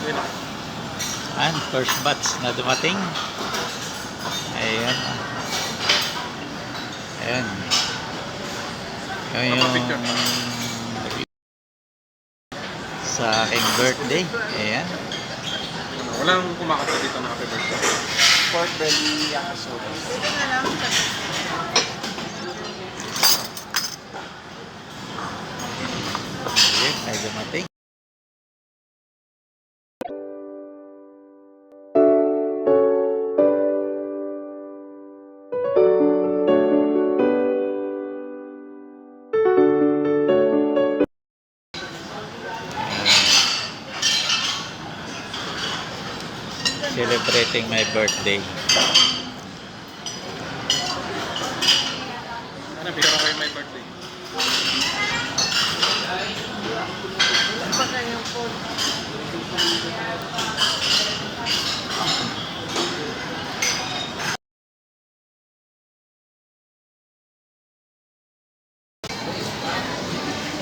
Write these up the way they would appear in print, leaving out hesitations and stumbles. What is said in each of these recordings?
Ayan, first batch na dumating. Ayan. Ayan. Yung sa aking birthday. Ayan. Walang kumakanta dito na happy birthday. Pork belly yung soda. Ayan, ay dumating. Celebrating my birthday. Ano, bigyan ko kayo my birthday.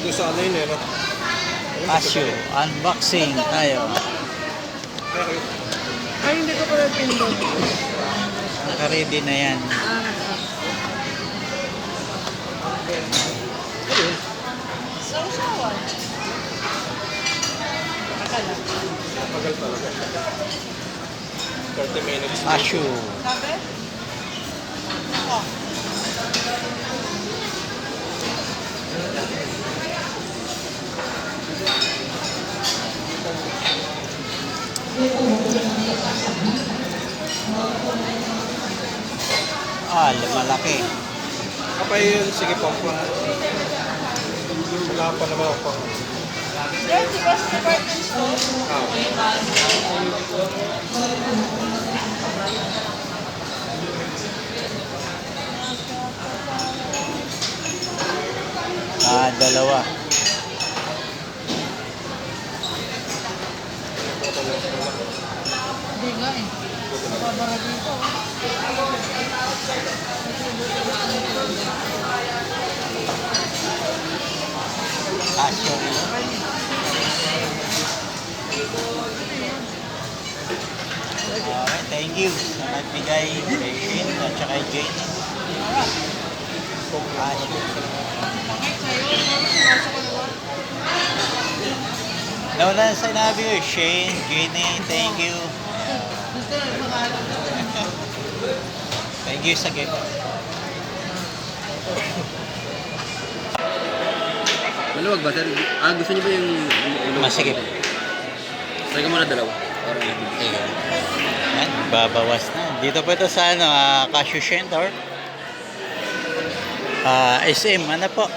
Ito sa ano yun eh, no? Casio, unboxing tayo. Ay, hindi ko pala pinindot. Naka-ready na yan. Sausawan. Akala. Tagal talaga. 30 minutes. Casio. Sabi? Oh. Malaki. Kapay yun, sige po. Wala pa naman ako. Yes, di ba sa department store? Dalawa. Hindi nga eh. Babara dito. Casio. Okay, thank you sa nagbigay kay Shane at saka kay Jane. Casio. Pangit sa'yo. Pinasok ko naman. Nawala na sinabi ko, Shane, Jane, thank you. Gusto na pangalan. Thank you sa gift. Maluwag ba, sir? Gusto niyo ba yung... Masigip. Try ka muna dalawa. Yan, babawas na. Dito po ito sa ano, Casio Center. SM, ano po?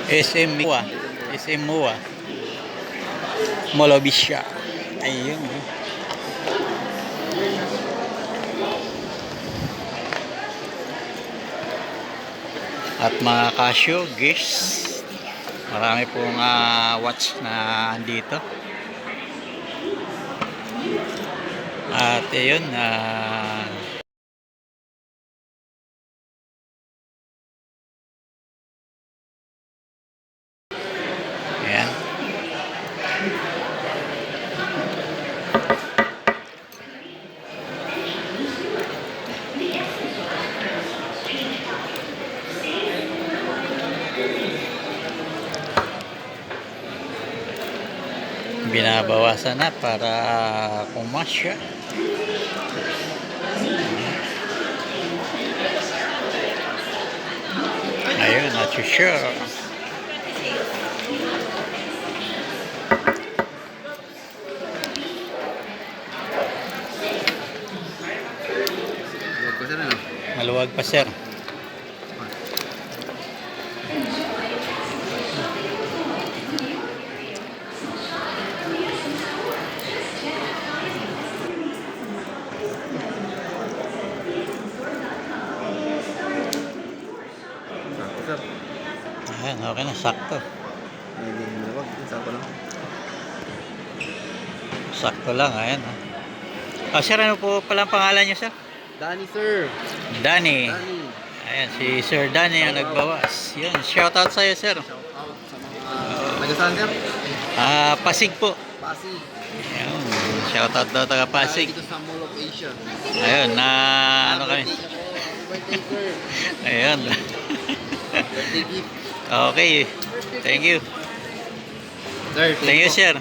SM MUA. SM MUA. Molobisya. Ayun. At mga Casio gifts. Marami pong watch na andito. At ayun, ayan. Binabawasan na para kumasya. Ayun, not too sure. Maluwag pa, sir. Ayan, okay na, sakto. Sakto lang, ayan. Sir, ano po palang pangalan niyo, sir? Danny, sir. Danny. Danny. Ayan, si Sir Danny ang nagbawas. Yun, shoutout sa'yo, sir. Shout out sa mga Taga saan, sir? Pasig po. Pasig. Ayun. Shoutout daw taga Pasig. Dito sa Mall of Asia. Ayun, na ano kami. Birthday, sir. Ayun. Birthday gift. Okay. Thank you. Sir, Thank you, sir.